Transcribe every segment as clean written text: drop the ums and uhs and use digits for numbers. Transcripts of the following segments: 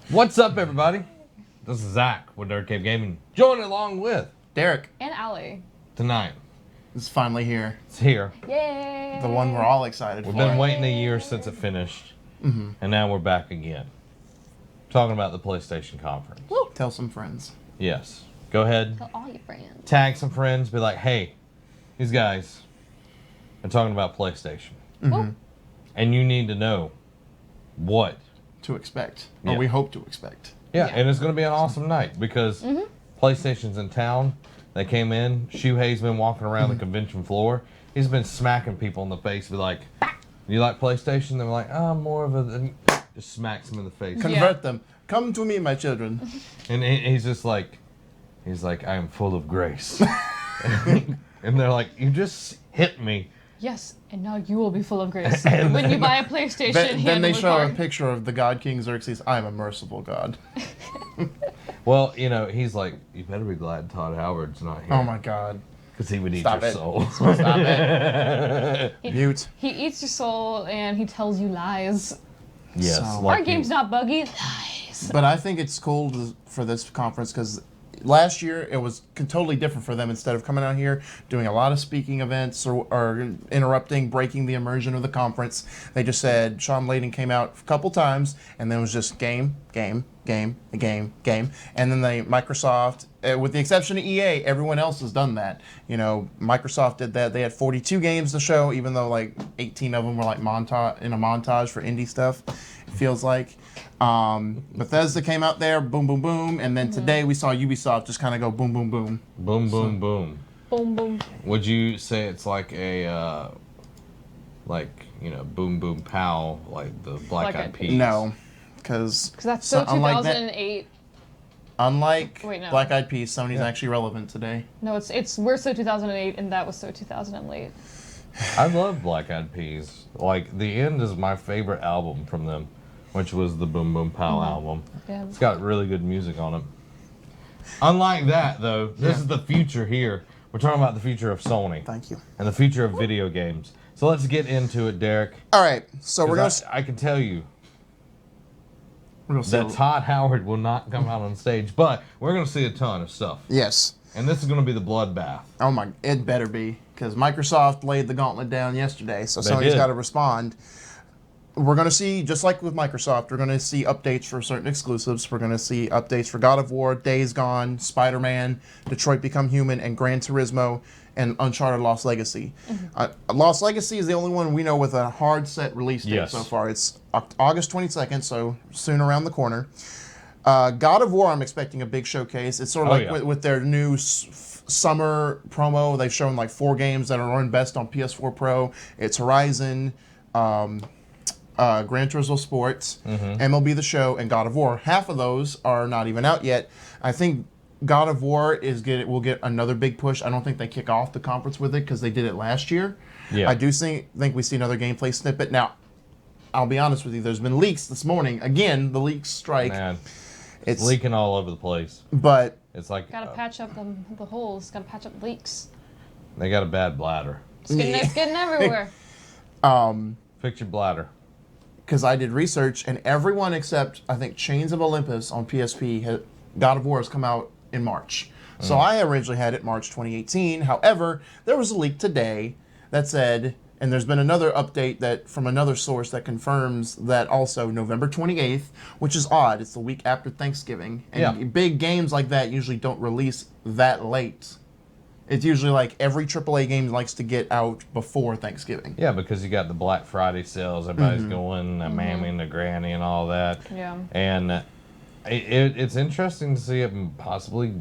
What's up, everybody? This is Zach with Nerd Cave Gaming, joined along with Derek. And Allie. tonight. It's finally here. It's here. Yay! The one we're all excited We've for. been waiting a year since it finished, and now we're back again. Talking about the PlayStation conference. Woo. Tell some friends. Yes. Go ahead, Tell all your friends. tag some friends, be like, hey, these guys are talking about PlayStation. Woo. And you need to know what. To expect. Yeah. Or we hope to expect. Yeah, Yeah. and it's going to be an awesome night because PlayStation's in town. They came in. Shuhei's been walking around the convention floor. He's been smacking people in the face. Be like, you like PlayStation? They're like, I'm more of a... and just smacks them in the face. Convert them. Come to me, my children. And he's just like, I am full of grace. And they're like, you just hit me. Yes, and now you will be full of grace. When you buy a PlayStation, Then they hand show a them picture of the God King Xerxes. I'm a merciful God. Well, you know, he's like, you better be glad Todd Howard's not here. Oh my God. Because he would eat Stop your it. soul. Stop it. Mute. He eats your soul and he tells you lies. Yes. So- like Our game's he- not buggy. Lies. But I think it's cool for this conference because last year it was totally different for them. Instead of coming out here doing a lot of speaking events or interrupting, breaking the immersion of the conference, they just said Sean Layden came out a couple times and then it was just game, and then Microsoft, with the exception of EA, everyone else has done that. You know, Microsoft did that. They had 42 games to show, even though like 18 of them were like montage for indie stuff. It feels like. Bethesda came out there, boom, boom, boom, and then today we saw Ubisoft just kind of go boom, boom, boom. Boom, boom, boom. Boom, boom. Would you say it's like a, boom, boom, pow, like the Black Eyed Peas? No, because Because that's so unlike 2008. Unlike Wait, no. Black Eyed Peas, Sony's actually relevant today. No, it's we're so 2008 and that was so 2008. I love Black Eyed Peas. Like, The End is my favorite album from them, which was the Boom Boom Pow album. Yeah. It's got really good music on it. Unlike that, though, this is the future here. We're talking about the future of Sony Thank you. and the future of video games. So let's get into it, Derek. All right, so we're gonna 'Cause I can tell you see. that Todd Howard will not come out on stage, but we're going to see a ton of stuff. Yes. And this is going to be the bloodbath. Oh my, it better be because Microsoft laid the gauntlet down yesterday, so They Sony's did. got to respond. We're going to see, just like with Microsoft, we're going to see updates for certain exclusives. We're going to see updates for God of War, Days Gone, Spider-Man, Detroit Become Human, and Gran Turismo, and Uncharted Lost Legacy. Lost Legacy is the only one we know with a hard set release date Yes. so far. It's August 22nd, so soon around the corner. God of War, I'm expecting a big showcase. It's sort of with their new summer promo. They've shown like 4 games that are run best on PS4 Pro. It's Horizon, Gran Turismo Sports, MLB The Show, and God of War. Half of those are not even out yet. I think God of War will get another big push. I don't think they kick off the conference with it because they did it last year. Yeah. I do think we see another gameplay snippet. Now, I'll be honest with you. There's been leaks this morning. Again, the leaks strike. Man, it's leaking all over the place. But it's like gotta patch up the holes. Gotta patch up leaks. They got a bad bladder. It's getting everywhere. Fix your bladder. Because I did research, and everyone except I think Chains of Olympus on PSP, God of War has come out in March. So I originally had it March 2018. However, there was a leak today that said, and there's been another update that from another source that confirms that also November 28th, which is odd. It's the week after Thanksgiving. And big games like that usually don't release that late. It's usually like every AAA game likes to get out before Thanksgiving. Yeah, because you got the Black Friday sales. Everybody's going, mammy and the granny and all that. Yeah. And it's interesting to see it possibly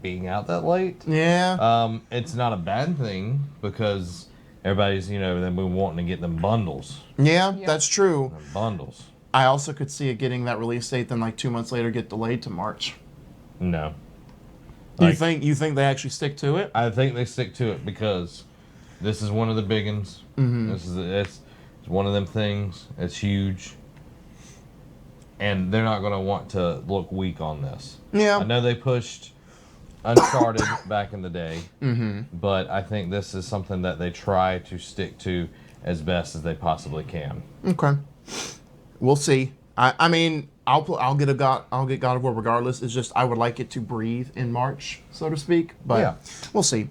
being out that late. Yeah. It's not a bad thing because everybody's, they've been wanting to get them bundles. Yeah, that's true. Them bundles. I also could see it getting that release date, then like 2 months later get delayed to March. No. You think they actually stick to it? I think they stick to it because this is one of the big ones. It's one of them things. It's huge. And they're not going to want to look weak on this. Yeah. I know they pushed Uncharted back in the day, but I think this is something that they try to stick to as best as they possibly can. Okay. We'll see. I mean, I'll get God of War regardless. It's just I would like it to breathe in March, so to speak. But we'll see.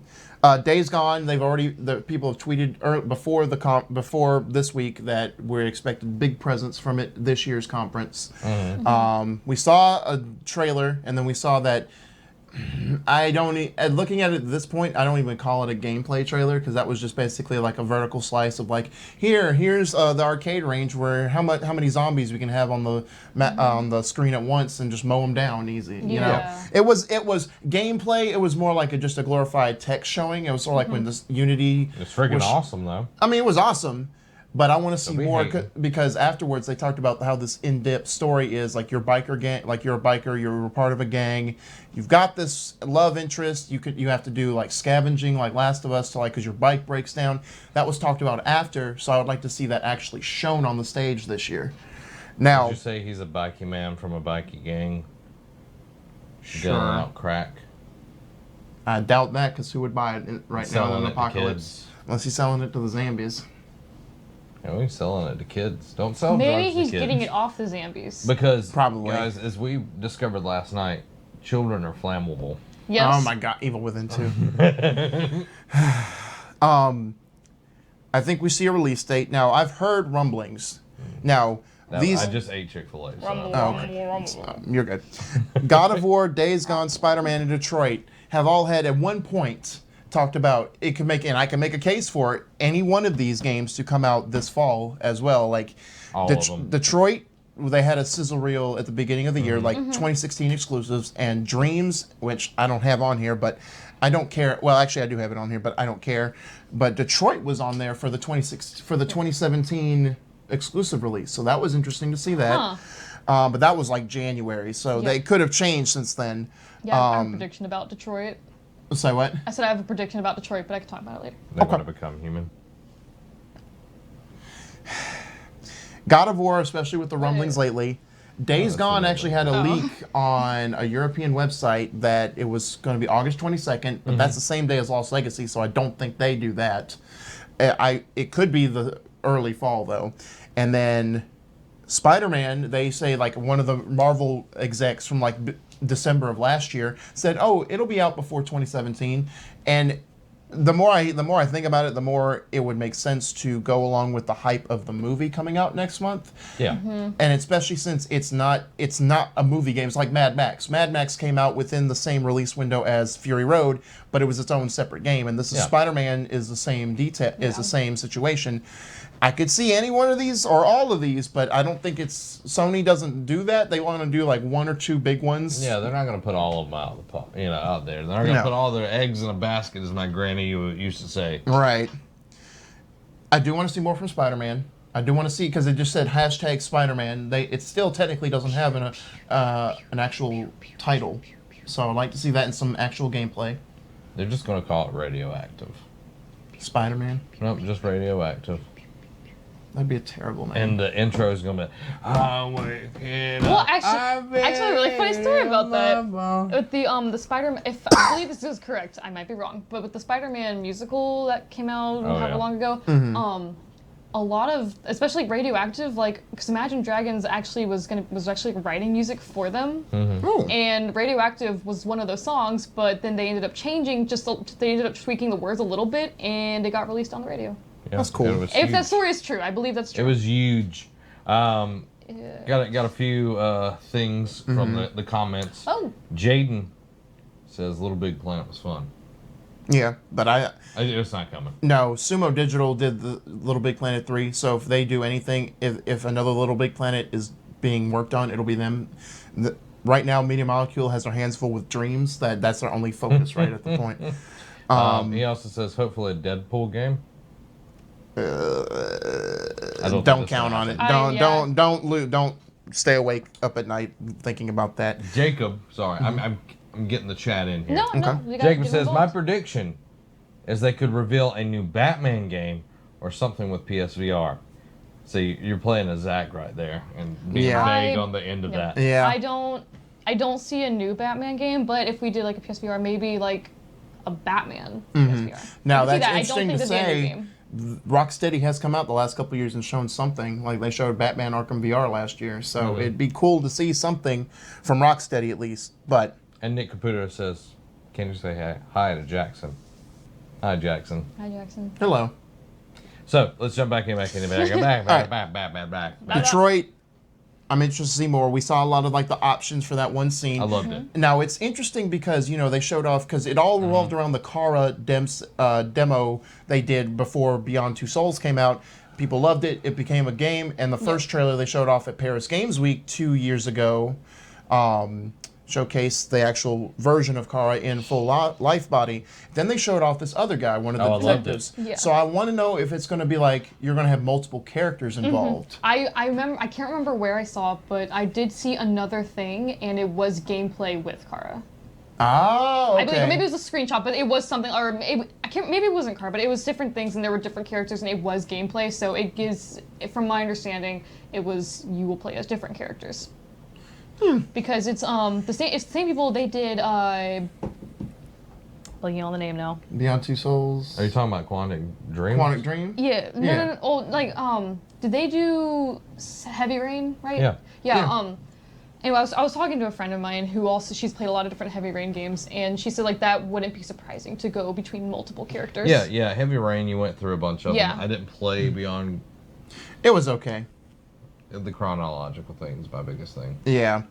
Days Gone. The people have tweeted before this week that we're expecting big presence from it this year's conference. We saw a trailer, and then we saw that. Looking at it at this point, I don't even call it a gameplay trailer because that was just basically like a vertical slice of like here's the arcade range where how many zombies we can have on the screen at once and just mow them down easy. You know, it was gameplay. It was more like just a glorified text showing. It was sort of like when this Unity. It's freaking awesome though. I mean, it was awesome. But I want to see more because afterwards they talked about how this in-depth story is like you're a biker, you're a part of a gang, you've got this love interest, you have to do like scavenging like Last of Us to like because your bike breaks down. That was talked about after, so I would like to see that actually shown on the stage this year. Now, did you say he's a bikey man from a bikey gang? Sure. Dealing out crack. I doubt that because who would buy it right now in the apocalypse? Unless he's selling it to the zombies. Yeah, we're selling it to kids. Don't sell drugs Maybe to he's kids. getting it off the zombies. Because, probably, guys, as we discovered last night, children are flammable. Yes. Oh my God, Evil Within 2. I think we see a release date. Now, I've heard rumblings. Now, I just ate Chick-fil-A. So. You're good. God of War, Days Gone, Spider-Man, and Detroit have all had at one point talked about it could make, and I can make a case for it, any one of these games to come out this fall as well. Like all of them. Detroit, they had a sizzle reel at the beginning of the year, like 2016 exclusives, and Dreams, which I don't have on here, but I don't care. Well, actually, I do have it on here, but I don't care. But Detroit was on there for the 2017 exclusive release, so that was interesting to see that. But that was like January, so they could have changed since then. Yeah, I have a prediction about Detroit. Say what? I said I have a prediction about Detroit, but I can talk about it later. They want to become human. God of War, especially with the rumblings lately. Days Gone actually had a leak on a European website that it was going to be August 22nd, but that's the same day as Lost Legacy, so I don't think they do that. It could be the early fall, though. And then Spider-Man, they say, like, one of the Marvel execs from, like, December of last year said, oh, it'll be out before 2017. And the more I think about it, the more it would make sense to go along with the hype of the movie coming out next month. Yeah. And especially since it's not a movie game. It's like Mad Max. Mad Max came out within the same release window as Fury Road, but it was its own separate game. And this is Spider-Man is the same the same situation. I could see any one of these or all of these, but I don't think Sony doesn't do that. They want to do like one or two big ones. Yeah, they're not going to put all of them out there. They're not going to put all their eggs in a basket, as my granny used to say. Right. I do want to see more from Spider-Man. I do want to see, because it just said hashtag Spider-Man. It still technically doesn't have an actual title. So I'd like to see that in some actual gameplay. They're just going to call it Radioactive. Spider-Man? Nope, just Radioactive. That'd be a terrible name. And the intro is going to be, I'm waking Well, up, actually, a really funny story about that. With the Spider-Man, if I believe this is correct, I might be wrong, but with the Spider-Man musical that came out however long ago, a lot of, especially Radioactive, like, because Imagine Dragons actually was actually writing music for them, and Radioactive was one of those songs, but then they ended up changing, they ended up tweaking the words a little bit, and it got released on the radio. Yeah, that's cool. If that story is true, I believe that's true. It was huge. Got a few things from the comments. Oh. Jaden says Little Big Planet was fun. Yeah, but It's not coming. No, Sumo Digital did the Little Big Planet 3, so if they do anything, if another Little Big Planet is being worked on, it'll be them. Right now, Media Molecule has their hands full with Dreams. That's their only focus right at the point. He also says hopefully a Deadpool game. Don't count on it. Don't stay awake up at night thinking about that. Jacob, sorry, I'm getting the chat in here. No. Jacob says my prediction is they could reveal a new Batman game or something with PSVR. So you're playing a Zach right there and being vague on the end of that. Yeah. I don't see a new Batman game, but if we did like a PSVR, maybe like a Batman PSVR. Now I that's don't interesting think to there'd be a new say. game. Rocksteady has come out the last couple of years and shown something. Like they showed Batman Arkham VR last year, so it'd be cool to see something from Rocksteady at least. But And Nick Caputo says, can you say hi to Jackson? Hi, Jackson. Hi, Jackson. hello, So let's jump back in. Back. Detroit. I'm interested to see more. We saw a lot of like the options for that one scene. I loved it. Now it's interesting because they showed off because it all revolved around the Kara demo they did before Beyond Two Souls came out. People loved it. It became a game, and the first trailer they showed off at Paris Games Week 2 years ago showcased the actual version of Kara in full life body. Then they showed off this other guy, one of the detectives. Yeah. So I want to know if it's going to be like you're going to have multiple characters involved. I remember, I can't remember where I saw it, but I did see another thing, and it was gameplay with Kara. Oh, okay. I believe maybe it was a screenshot, but it was something, or maybe it wasn't Kara, but it was different things, and there were different characters, and it was gameplay. So it gives, from my understanding, you will play as different characters. Because it's the same people. They did blanking on the name now. Beyond Two Souls. Are you talking about Quantic Dream? Quantic Dream? Yeah. No. Oh, like did they do Heavy Rain? Right. Yeah. Yeah. Anyway, I was talking to a friend of mine who also she's played a lot of different Heavy Rain games, and she said like that wouldn't be surprising to go between multiple characters. Yeah. Heavy Rain. You went through a bunch of Yeah. them. I didn't play Beyond. It was okay. The chronological thing is my biggest thing. Yeah.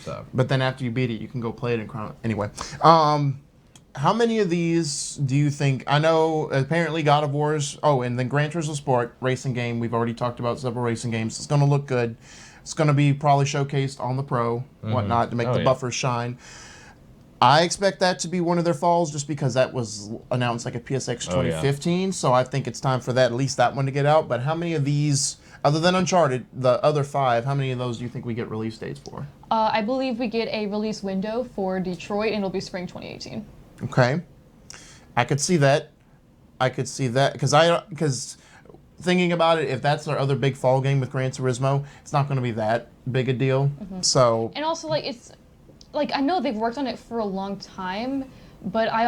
So. But then after you beat it, you can go play it in chrono. Anyway, how many of these do you think? I know apparently God of War's. Oh, and then Gran Turismo Sport racing game. We've already talked about several racing games. It's going to look good. It's going to be probably showcased on the Pro, whatnot, to make the buffers shine. I expect that to be one of their falls, just because that was announced like at PSX 2015. So I think it's time for that, at least that one, to get out. But how many of these? Other than Uncharted, the other 5, how many of those do you think we get release dates for? I believe we get a release window for Detroit, and it'll be spring 2018. Okay. I could see that. Because thinking about it, if that's our other big fall game with Gran Turismo, it's not going to be that big a deal. So. And also, like, it's like I know they've worked on it for a long time, but I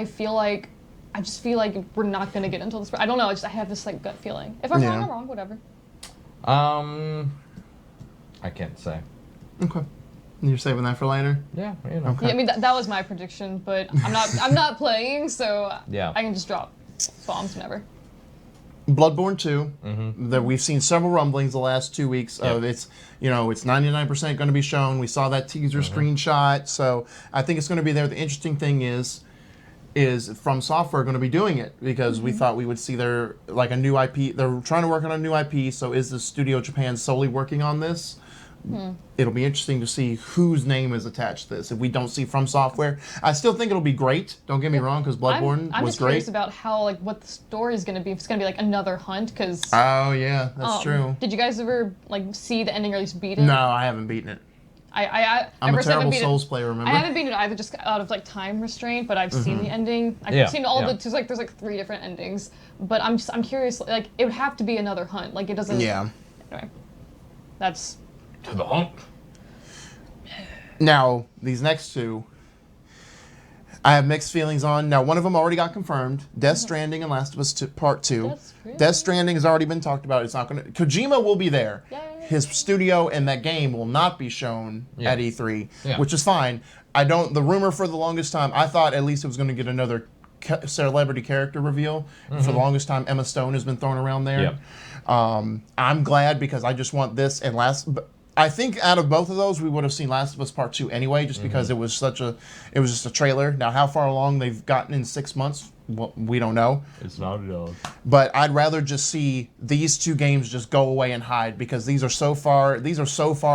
feel like we're not gonna get until this. I don't know. I have this like gut feeling. If I'm wrong, I'm wrong. Whatever. I can't say. Okay. You're saving that for later? Yeah, you know. Okay. Yeah, I mean that was my prediction, but I'm not playing, so Yeah. I can just drop bombs whenever. Bloodborne 2, that we've seen several rumblings the last 2 weeks of it's 99% going to be shown. We saw that teaser screenshot, so I think it's going to be there. The interesting thing is From Software going to be doing it because we thought we would see their like a new IP. They're trying to work on a new IP, so is the Studio Japan solely working on this? It'll be interesting to see whose name is attached to this. If we don't see From Software, I still think it'll be great. Don't get me wrong, because Bloodborne I'm was just great. curious about how like what the story is going to be. If it's going to be like another hunt, because Oh yeah, that's true. Did you guys ever like see the ending or at least beat it? No, I haven't beaten it. I'm a terrible Souls player. Remember? I haven't beaten it either, just out of like time restraint. But I've seen the ending. I've seen all the. There's like 3 different endings. But I'm curious. Like it would have to be another hunt. Like it doesn't. Yeah. Anyway, that's. To the hump. Now, these next 2, I have mixed feelings on. Now, one of them already got confirmed. Death Stranding and Last of Us Part 2. Death Stranding has already been talked about. It's not going to... Kojima will be there. Yay. His studio and that game will not be shown at E3, which is fine. The rumor for the longest time, I thought at least it was going to get another celebrity character reveal. For the longest time, Emma Stone has been thrown around there. I'm glad because I just want this and I think out of both of those, we would have seen Last of Us Part 2 anyway, just because it was just a trailer. Now, how far along they've gotten in 6 months, well, we don't know. It's not a dog. But I'd rather just see these 2 games just go away and hide because these are so far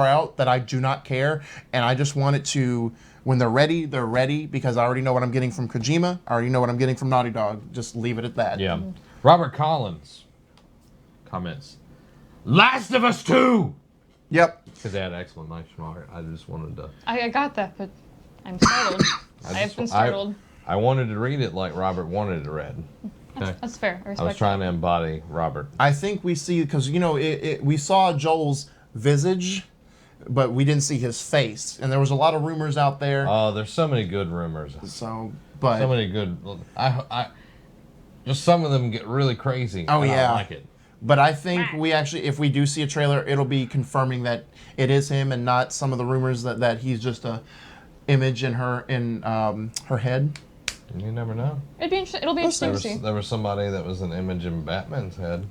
out that I do not care, and I just want it to. When they're ready because I already know what I'm getting from Kojima. I already know what I'm getting from Naughty Dog. Just leave it at that. Yeah. Robert Collins comments, Last of Us 2! Yep. Because they had exclamation mark. I just wanted to... I got that, but I'm startled. I have been startled. I wanted to read it like Robert wanted it read. Okay? That's fair. I respect I was trying to embody Robert. I think we see, because, we saw Joel's visage, but we didn't see his face. And there was a lot of rumors out there. Oh, there's so many good rumors. So many good... just some of them get really crazy. Oh, yeah. I like it. But I think if we do see a trailer, it'll be confirming that it is him and not some of the rumors that he's just a image in her head. You never know. It'll be interesting to see. There was somebody that was an image in Batman's head.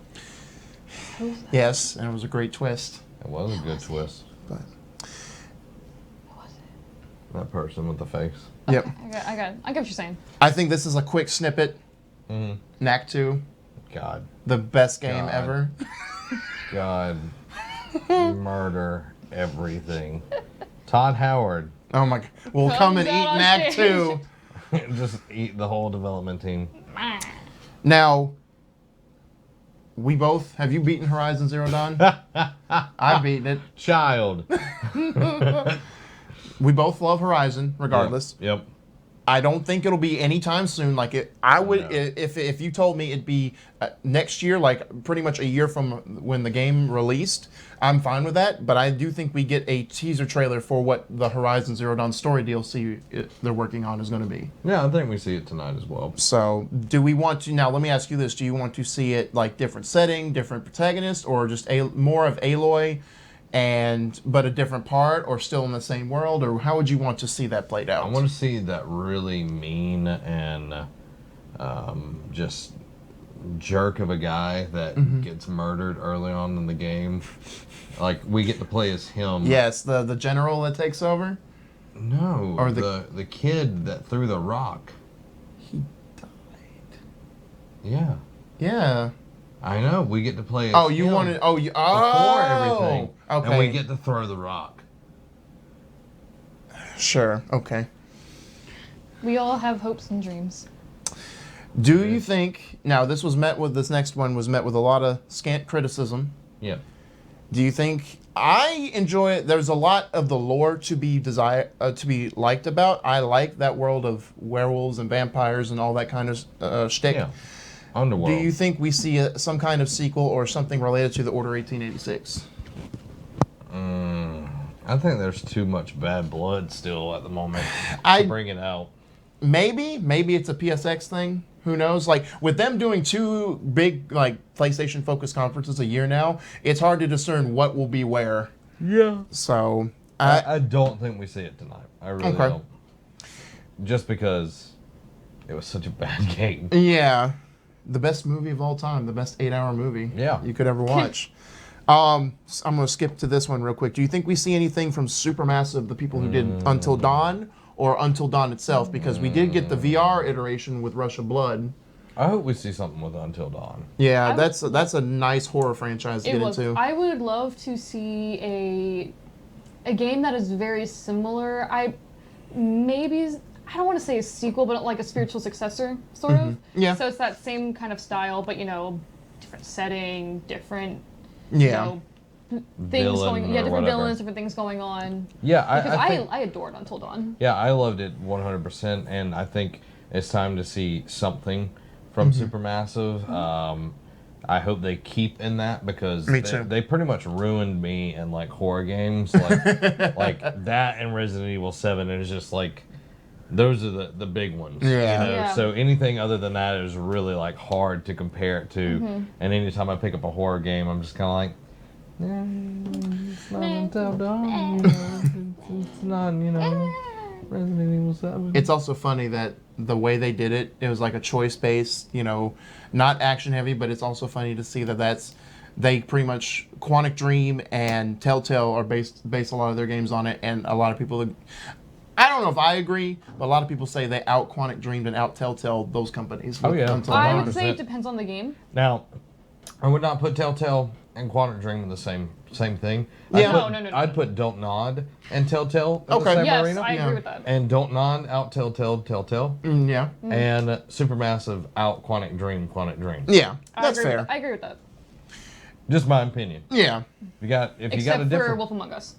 Yes, and it was a great twist. It was a good twist. But What was it? That person with the face. Yep. I get what you're saying. I think this is a quick snippet. Knack 2. God. The best game God. ever. God. Murder everything. Todd Howard. Oh my God. We'll come and eat out on Knack stage. 2. Just eat the whole development team. Now, have you beaten Horizon Zero Dawn? I've beaten it. Child. We both love Horizon, regardless. Yep. I don't think it'll be anytime soon. Like if you told me it'd be next year, like pretty much a year from when the game released, I'm fine with that. But I do think we get a teaser trailer for what the Horizon Zero Dawn story DLC they're working on is going to be. Yeah, I think we see it tonight as well. So, do we want to now? Let me ask you this: do you want to see it like different setting, different protagonist, or just more of Aloy? But a different part, or still in the same world, or how would you want to see that played out? I want to see that really mean and just jerk of a guy that gets murdered early on in the game. Like, we get to play as him. Yes, the general that takes over? No, or the kid that threw the rock. He died. Yeah. Yeah. I know. We get to play as you him wanted... before everything. Okay. And we get to throw the rock. Sure. Okay. We all have hopes and dreams. Do you think... Now, this next one was met with a lot of scant criticism. Yeah. Do you think... I enjoy it. There's a lot of the lore to be liked about. I like that world of werewolves and vampires and all that kind of shtick. Yeah. Underworld. Do you think we see some kind of sequel or something related to the Order 1886? I think there's too much bad blood still at the moment to bring it out. Maybe it's a PSX thing. Who knows? Like, with them doing 2 big PlayStation-focused conferences a year now, it's hard to discern what will be where. Yeah. So, I don't think we see it tonight. I really don't. Just because it was such a bad game. Yeah. The best movie of all time. The best 8-hour movie you could ever watch. I'm going to skip to this one real quick. Do you think we see anything from Supermassive, the people who did Until Dawn, or Until Dawn itself? Because we did get the VR iteration with Rush of Blood. I hope we see something with Until Dawn. Yeah, that's a nice horror franchise to get into. I would love to see a game that is very similar. I don't want to say a sequel, but like a spiritual successor, sort of. Yeah. So it's that same kind of style, but different setting, different things going. Yeah, different villains, different things going on. Yeah, because I adored Until Dawn. Yeah, I loved it 100%, and I think it's time to see something from Supermassive. I hope they keep in that because they pretty much ruined me in like horror games, like that and Resident Evil 7. It's just like those are the big ones. Yeah. So anything other than that is really like hard to compare it to. And anytime I pick up a horror game, I'm just kind of like, it's not Until Dawn. It's not Resident Evil 7. It's also funny that the way they did it, it was like a choice-based, not action-heavy, but it's also funny to see that they pretty much, Quantic Dream and Telltale are based a lot of their games on it, and a lot of people, I don't know if I agree, but a lot of people say they out Quantic Dreamed and out Telltale those companies. Oh, yeah. I would say it depends on the game. Now, I would not put Telltale and Quantic Dream in the same thing. Yeah. No. I'd put Don't Nod and Telltale in the same yes, arena. I agree with that. And Don't Nod out Telltale. Yeah. And Supermassive out Quantic Dream. Yeah, that's fair. I agree with that. Just my opinion. Yeah. If you got a different... for Wolf Among Us.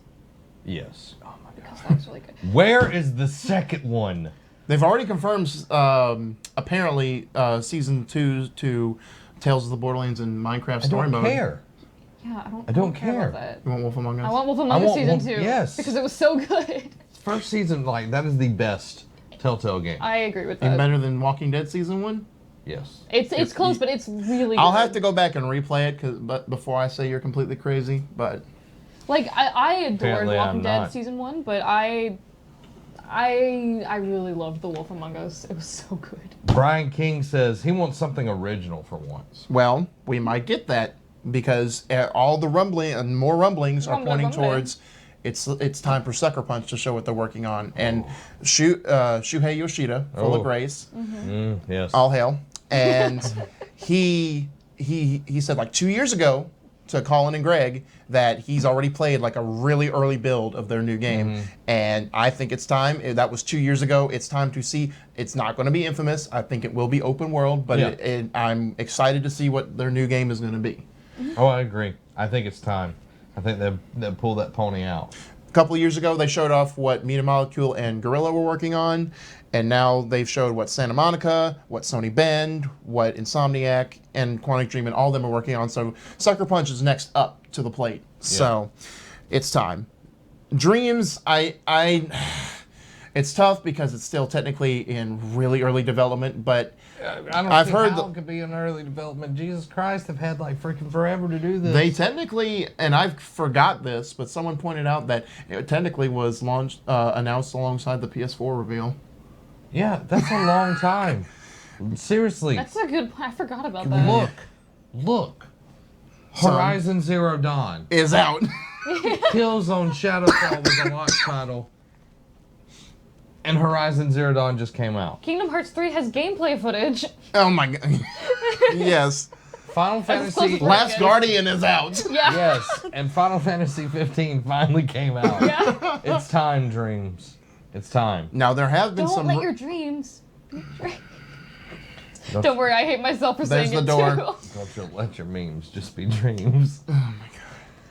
Yes. Oh my god. That was really good. Where is the second one? They've already confirmed, apparently, Season 2 to Tales of the Borderlands and Minecraft Story Mode. I don't care. Yeah, I don't care. about that. You want Wolf Among Us? I want Wolf Among Us Season 2. Yes. Because it was so good. First season, like, that is the best Telltale game. I agree with Even that. better than Walking Dead Season 1? Yes. It's close, but it's really good. I'll have to go back and replay it but before I say you're completely crazy, but... Like, I adored Apparently Walking I'm Dead not. Season 1, but I really loved The Wolf Among Us. It was so good. Brian King says he wants something original for once. Well, we might get that, because all the rumbling and more rumblings are pointing towards it's time for Sucker Punch to show what they're working on. And Shuhei Yoshida, full of grace, Yes. all hail. And he said like 2 years ago to Colin and Greg that he's already played like a really early build of their new game. And I think it's time. That was 2 years ago. It's time to see. It's not going to be Infamous. I think it will be open world, but I'm excited to see what their new game is going to be. Oh, I agree. I think it's time. I think they'll pull that pony out. A couple of years ago, they showed off what Media Molecule and Guerrilla were working on, and now they've showed what Santa Monica, what Sony Bend, what Insomniac, and Quantic Dream, and all of them are working on. So Sucker Punch is next up to the plate. So it's time. Dreams, it's tough because it's still technically in really early development, but I've heard how it could be in early development. Jesus Christ, they've had like freaking forever to do this. They technically, and I forgot this, but someone pointed out that it technically was announced alongside the PS4 reveal. Yeah, that's a long time. Seriously. That's a good point. I forgot about that. Look. Horizon Zero Dawn is out. Killzone Shadowfall was a launch title. And Horizon Zero Dawn just came out. Kingdom Hearts 3 has gameplay footage. Oh my god. Yes. Final Fantasy... Last Guardian is out. Yeah. Yes, and Final Fantasy 15 finally came out. Yeah. It's time, Dreams. It's time. Now, there have been Don't let your dreams be dreams. Don't worry, I hate myself for saying it door. too. Don't you let your memes just be dreams. Oh my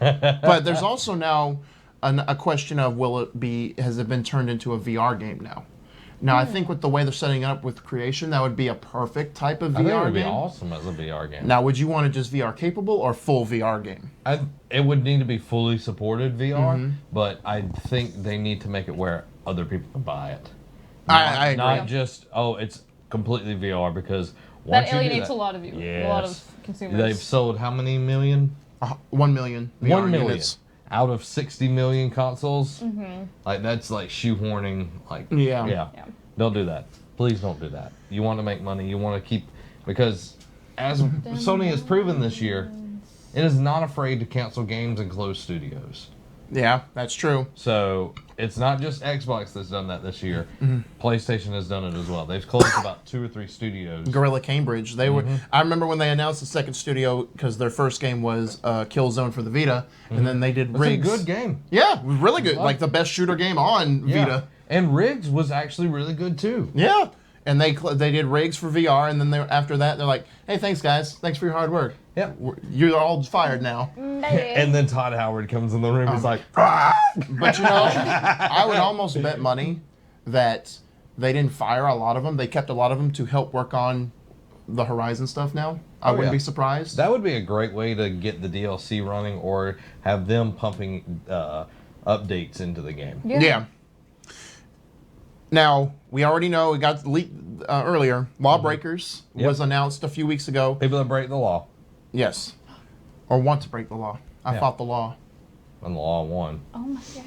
god. But there's also now a question of has it been turned into a VR game now? Now, I think with the way they're setting it up with Creation, that would be a perfect type of VR game. I think it would be awesome as a VR game. Now, would you want it just VR capable or full VR game? It would need to be fully supported VR, but I think they need to make it where other people can buy it. I agree. Not just, it's completely VR, because That once you alienates do a lot of you. Yes. A lot of consumers. They've sold how many million? 1 million VR 1 million. units. out of 60 million consoles, like that's like shoehorning. Like, Yeah. Don't do that. Please don't do that. You want to make money. You want to keep, because as Sony has proven this year, it is not afraid to cancel games and close studios. Yeah, that's true. So it's not just Xbox that's done that this year. PlayStation has done it as well. They've closed about 2 or 3 studios. Gorilla Cambridge. They were. I remember when they announced the second studio because their first game was Killzone for the Vita, and then they did Riggs. It's a good game. Yeah, it was really good. Like the best shooter game on Vita. And Riggs was actually really good too. Yeah. And they did Riggs for VR, and then after that they're like, "Hey, thanks guys, thanks for your hard work. Yep. You're all fired now." And then Todd Howard comes in the room. He's like, But you know, I would almost bet money that they didn't fire a lot of them. They kept a lot of them to help work on the Horizon stuff now. I wouldn't be surprised. That would be a great way to get the DLC running, or have them pumping updates into the game. Yeah. Now, we already know, it got leaked earlier, Lawbreakers was announced a few weeks ago. People that break the law. Yes. Or want to break the law. I fought the law. And the law won. Oh my god.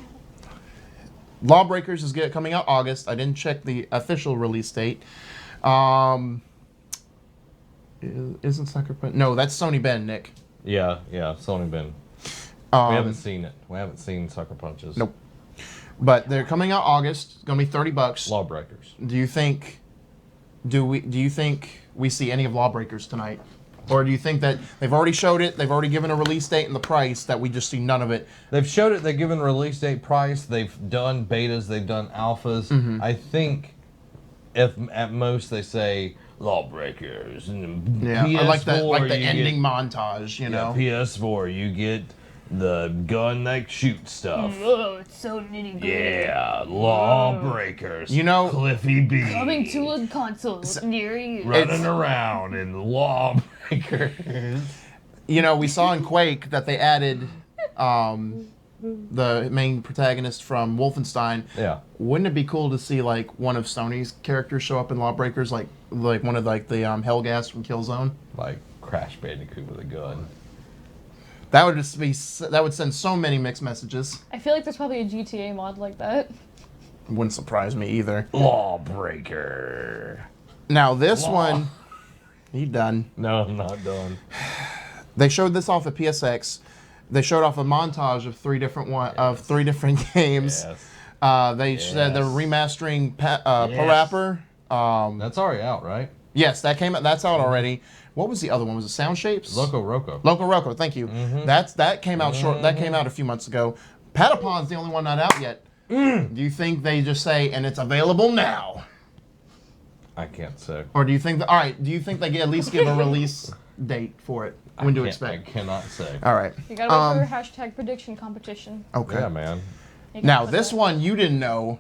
Lawbreakers is coming out August. I didn't check the official release date. Isn't Sucker Punch? No, that's Sony Bend, Nick. Yeah, Sony Ben. We haven't seen it. We haven't seen Sucker Punches. Nope. But they're coming out August. It's gonna be $30. Lawbreakers. Do you think we see any of Lawbreakers tonight? Or do you think that they've already showed it, they've already given a release date and the price, that we just see none of it? They've showed it, they've given release date, price, they've done betas, they've done alphas. I think if at most they say Lawbreakers and PS4, I like the ending montage, you know. PS4, you get the gun that shoots stuff. Oh, it's so nitty gritty. Yeah, Lawbreakers. You know, Cliffy B. Coming to a console near you. Running around in Lawbreakers. You know, we saw in Quake that they added the main protagonist from Wolfenstein. Yeah. Wouldn't it be cool to see like one of Sony's characters show up in Lawbreakers, like one of like the Hellgas from Killzone? Like Crash Bandicoot with a gun. That would send so many mixed messages. I feel like there's probably a GTA mod like that. Wouldn't surprise me either. Lawbreaker. Now this one, you done? No, I'm not done. They showed this off at PSX. They showed off a montage of three different games. Yes. They said they're remastering Parappa. That's already out, right? Yes, that came out. That's out already. What was the other one? Was it Sound Shapes? Loco Roco. Loco Roco. Thank you. That came out That came out a few months ago. Patapon's the only one not out yet. Do you think they just say, and it's available now? I can't say. Or do you think do you think they at least give a release date for it? When to expect? I cannot say. All right. You gotta wait for a # prediction competition. Okay. Yeah, man. Now this one you didn't know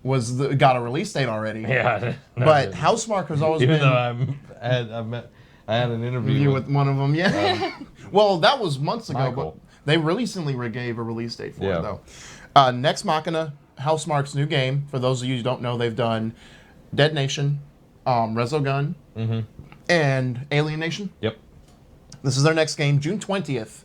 got a release date already. Yeah. But Housemarque has always Even been. though I had an interview with one of them, yeah. Well, that was months ago, Michael. but they recently gave a release date for it, though. Next Machina, Housemarque's new game. For those of you who don't know, they've done Dead Nation, Resogun, and Alien Nation. Yep. This is their next game, June 20th.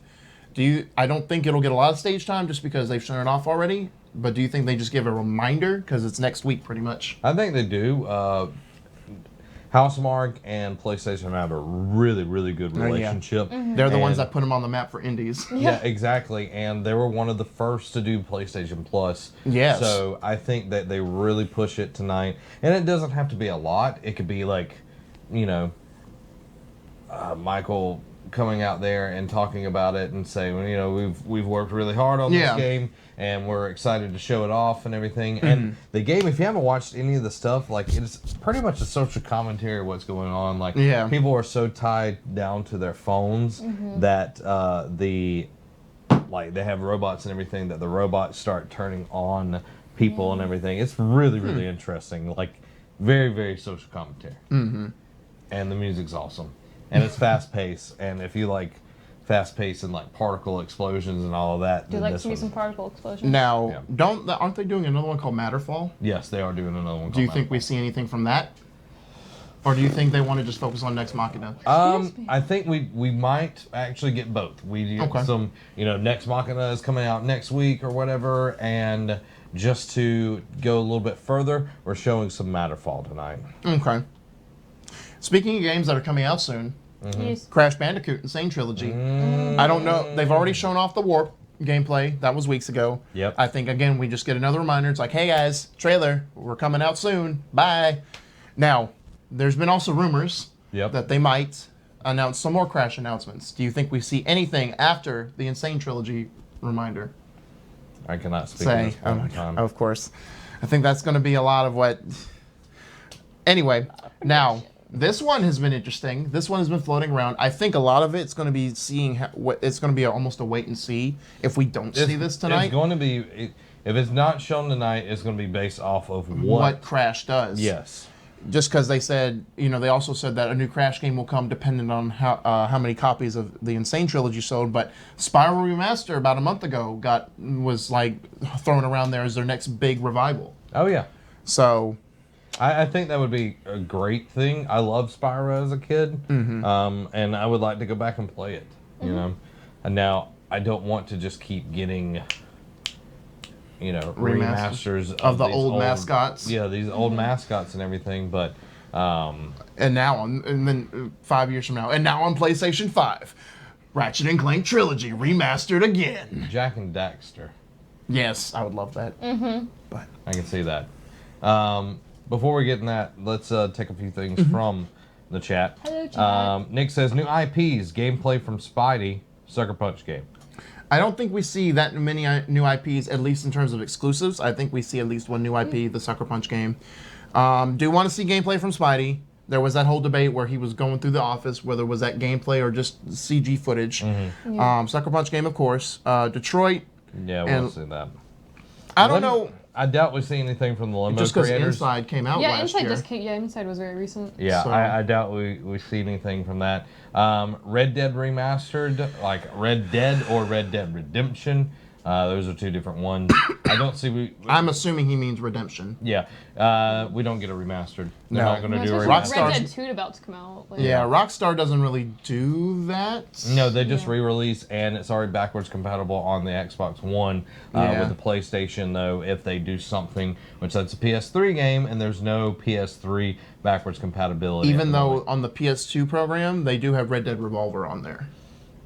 I don't think it'll get a lot of stage time just because they've shown it off already, but do you think they just give a reminder? Because it's next week, pretty much. I think they do. Housemarque and PlayStation have a really, really good relationship. They're the ones that put them on the map for indies. Yeah, exactly. And they were one of the first to do PlayStation Plus. Yes. So I think that they really push it tonight. And it doesn't have to be a lot. It could be like, Michael coming out there and talking about it and saying, we've worked really hard on this game and we're excited to show it off and everything. And the game, if you haven't watched any of the stuff, like it's pretty much a social commentary of what's going on. Like people are so tied down to their phones that they have robots and everything, that the robots start turning on people and everything. It's really, really interesting. Like very, very social commentary. And the music's awesome. And it's fast paced, and if you like fast paced and like particle explosions and all of that, Do you like to see some particle explosions? Now, aren't they doing another one called Matterfall? Yes, they are doing another one. Do you think we see anything from that? Or do you think they want to just focus on Next Machina? I think we might actually get both. We get Okay. some, Next Machina is coming out next week or whatever, and just to go a little bit further, we're showing some Matterfall tonight. Okay. Speaking of games that are coming out soon, Yes. Crash Bandicoot Insane Trilogy. I don't know. They've already shown off the Warp gameplay. That was weeks ago. Yep. I think, again, we just get another reminder. It's like, hey, guys, trailer. We're coming out soon. Bye. Now, there's been also rumors Yep. that they might announce some more Crash announcements. Do you think we see anything after the Insane Trilogy reminder? I cannot speak at this point in time. Of course. I think that's going to be a lot of what... Anyway, now, this one has been interesting. This one has been floating around. I think a lot of it's going to be it's going to be almost a wait and see if we don't see this tonight. It's going to be, if it's not shown tonight, it's going to be based off of what Crash does. Yes. Just because they said, they also said that a new Crash game will come dependent on how many copies of the Insane Trilogy sold. But Spyro Remaster about a month ago was like thrown around there as their next big revival. Oh, yeah. So I think that would be a great thing. I loved Spyro as a kid, and I would like to go back and play it, you know. And now I don't want to just keep getting, remasters of the these old mascots. Yeah, these old mascots and everything, but... and then 5 years from now, and now on PlayStation 5, Ratchet and Clank Trilogy remastered again. Jak and Daxter. Yes, I would love that. But I can see that. Before we get in that, let's take a few things from the chat. Hello, chat. Nick says, new IPs, gameplay from Spidey, Sucker Punch game. I don't think we see that many new IPs, at least in terms of exclusives. I think we see at least one new IP, the Sucker Punch game. Do want to see gameplay from Spidey. There was that whole debate where he was going through the office, whether it was that gameplay or just CG footage. Sucker Punch game, of course. Detroit. Yeah, we'll see that. I don't know. I doubt we see anything from the Limbo Just because creators. Inside came out last year. Inside was very recent. Yeah, So- I doubt we see anything from that. Red Dead Remastered, like Red Dead or Red Dead Redemption. Those are two different ones. I don't see... I'm assuming he means Redemption. Yeah, we don't get a remastered. They're No. not going to do a Especially Rockstar- Red Dead 2 about to come out. Like, Yeah, Rockstar doesn't really do that. No, they just re-release, and it's already backwards compatible on the Xbox One. Yeah. With the PlayStation, though, if they do something, which that's a PS3 game, and there's no PS3 backwards compatibility. Even though on the PS2 program, they do have Red Dead Revolver on there.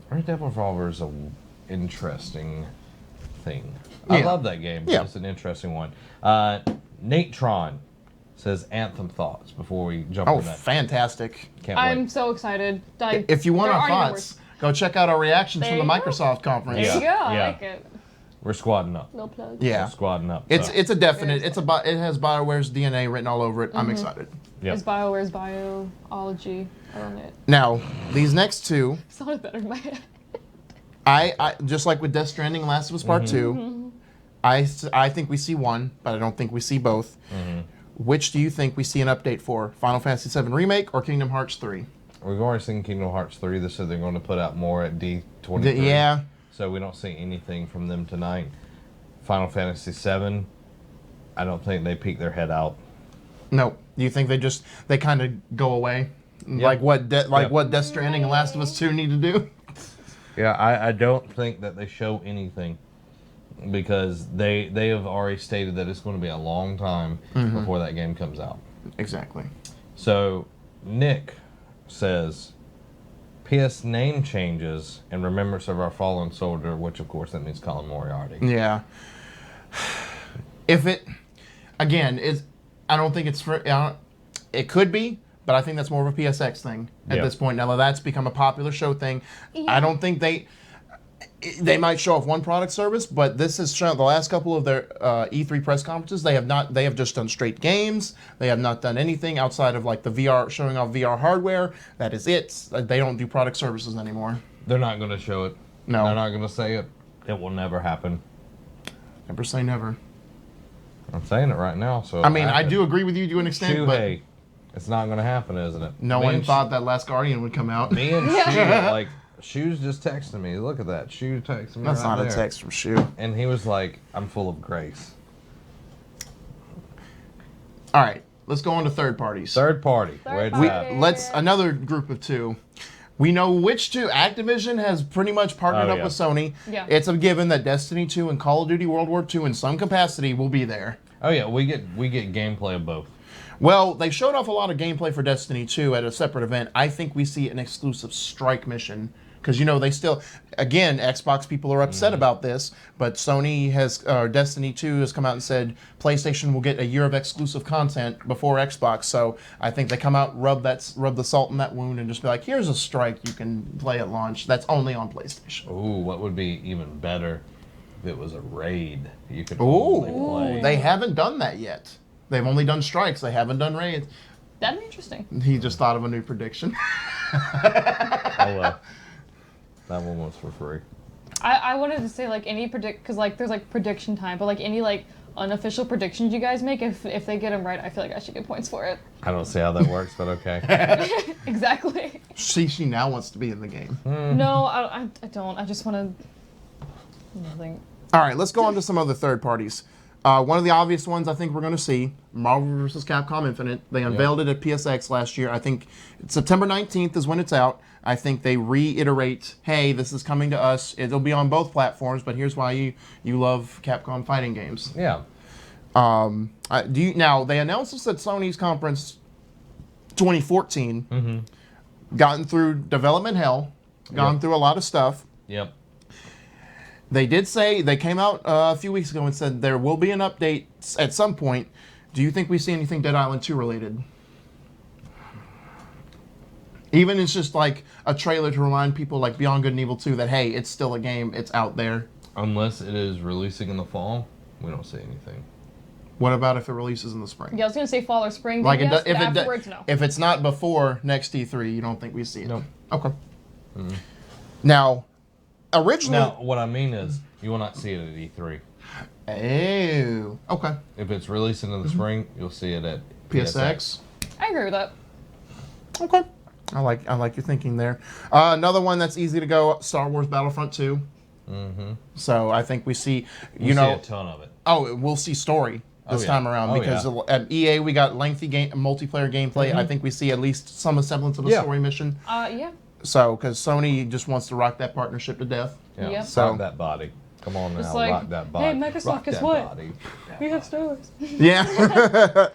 Red Dead Revolver is an interesting thing. I Yeah. love that game. Yeah. It's an interesting one. Natron says Anthem thoughts before we jump Oh, on that. fantastic. Can't I'm wait. so excited. If you want there our aren't even thoughts, go check out our reactions from There the you go. Microsoft conference. There you go. I Yeah. like it. We're squadding up. No plug. Yeah. We're squadding up. It's so. it's a definite. It has BioWare's DNA written all over it. I'm excited. Yep. It's BioWare's biology on it. Now, these next two, Sounded better in my head. I just like with Death Stranding and Last of Us Part 2, I think we see one, but I don't think we see both. Which do you think we see an update for? Final Fantasy VII Remake or Kingdom Hearts 3? We've already seen Kingdom Hearts 3. They said they're going to put out more at D23. Yeah. So we don't see anything from them tonight. Final Fantasy VII, I don't think they peek their head out. No. Do you think they kind of go away? Like what what Death Stranding and Last of Us 2 need to do? Yeah, I don't think that they show anything because they have already stated that it's going to be a long time before that game comes out. Exactly. So Nick says, PS name changes in remembrance of our fallen soldier, which of course that means Colin Moriarty. Yeah. If it, again, I don't think it's for. It could be, but I think that's more of a PSX thing at this point. Now that that's become a popular show thing, I don't think they might show off one product service, but this has shown the last couple of their E3 press conferences. They have just done straight games. They have not done anything outside of like the VR, showing off VR hardware. That is it. They don't do product services anymore. They're not going to show it. No. They're not going to say it. It will never happen. Never say never. I'm saying it right now. So I mean, I do agree with you to an extent, but Shuhei, it's not going to happen, isn't it? no Me one and thought that Last Guardian would come out. Me and Shu, like, Shu's just texting me. Look at that. Shu texted me That's right not a there. text from Shu. And he was like, I'm full of grace. All right. let's go on to third parties. Third party. Third Where it's party. at. Let's another group of two. We know which two. Activision has pretty much partnered up yeah. with Sony. Yeah. It's a given that Destiny 2 and Call of Duty World War II in some capacity will be there. Oh yeah, we get gameplay of both. Well, they showed off a lot of gameplay for Destiny 2 at a separate event. I think we see an exclusive strike mission. Because, they still, again, Xbox people are upset about this, but Sony has, Destiny 2 has come out and said PlayStation will get a year of exclusive content before Xbox. So I think they come out, rub the salt in that wound and just be like, here's a strike you can play at launch that's only on PlayStation. Ooh, what would be even better if it was a raid you could only play? They haven't done that yet. They've only done strikes. They haven't done raids. That'd be interesting. He just thought of a new prediction. That one was for free. I wanted to say any because there's prediction time, but any unofficial predictions you guys make, if they get them right, I feel like I should get points for it. I don't see how that works, but okay. Exactly. She now wants to be in the game. No, I don't. I just want to. Nothing. All right, let's go on to some other third parties. One of the obvious ones I think we're going to see, Marvel vs. Capcom Infinite. They unveiled it at PSX last year. I think September 19th is when it's out. I think they reiterate, hey, this is coming to us. It'll be on both platforms, but here's why you love Capcom fighting games. Yeah. Now, they announced this at Sony's conference 2014. Gotten through development hell. Gone through a lot of stuff. Yep. They did say, they came out a few weeks ago and said there will be an update at some point. Do you think we see anything Dead Island 2 related? Even it's just like a trailer to remind people like Beyond Good and Evil 2 that, hey, it's still a game, it's out there. Unless it is releasing in the fall, we don't see anything. What about if it releases in the spring? Yeah, I was gonna say fall or spring. Like Yes, if but afterwards, no. if it's not before next E3, you don't think we see it? Nope. Okay. Now, originally... Now, what I mean is, you will not see it at E3. Oh, okay. If it's releasing in the spring, you'll see it at PSX. I agree with that. Okay. I like your thinking there. Another one that's easy to go, Star Wars Battlefront 2. So I think we see, We'll see a ton of it. Oh, we'll see story this time around because at EA we got lengthy multiplayer gameplay. I think we see at least some semblance of a story mission. Yeah. So, because Sony just wants to rock that partnership to death. Yeah. Yep. So- Rock that body. Come on Just now, like, rock that body. hey, Microsoft, Rock guess that what? body. We have Star Wars. Yeah.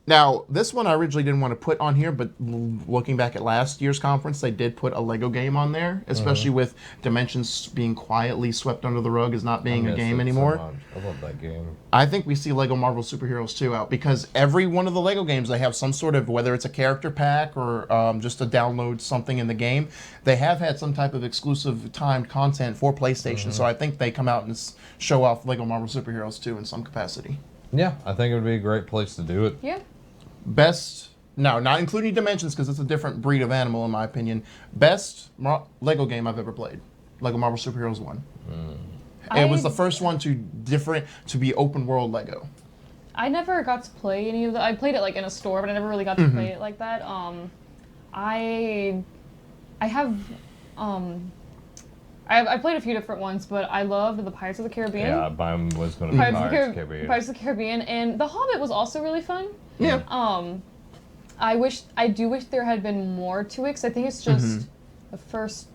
Now, this one I originally didn't want to put on here, but looking back at last year's conference, they did put a Lego game on there, especially with Dimensions being quietly swept under the rug as not being a game anymore. So much. I love that game. I think we see Lego Marvel Superheroes 2 out because every one of the Lego games, they have some sort of, whether it's a character pack or just to download something in the game, they have had some type of exclusive timed content for PlayStation. So I think they come out and show off Lego Marvel Superheroes 2 in some capacity. Yeah, I think it would be a great place to do it. Yeah. Best, no, not including Dimensions because it's a different breed of animal in my opinion. Best Lego game I've ever played, Lego Marvel Superheroes 1. It was the first one to be open world Lego. I never got to play any of the. I played it in a store, but I never really got to play it like that. I have I played a few different ones, but I loved the Pirates of the Caribbean. Yeah, mine was going to be Pirates of the Caribbean. Pirates of the Caribbean, and The Hobbit was also really fun. Yeah. I do wish there had been more to it, because I think it's just the first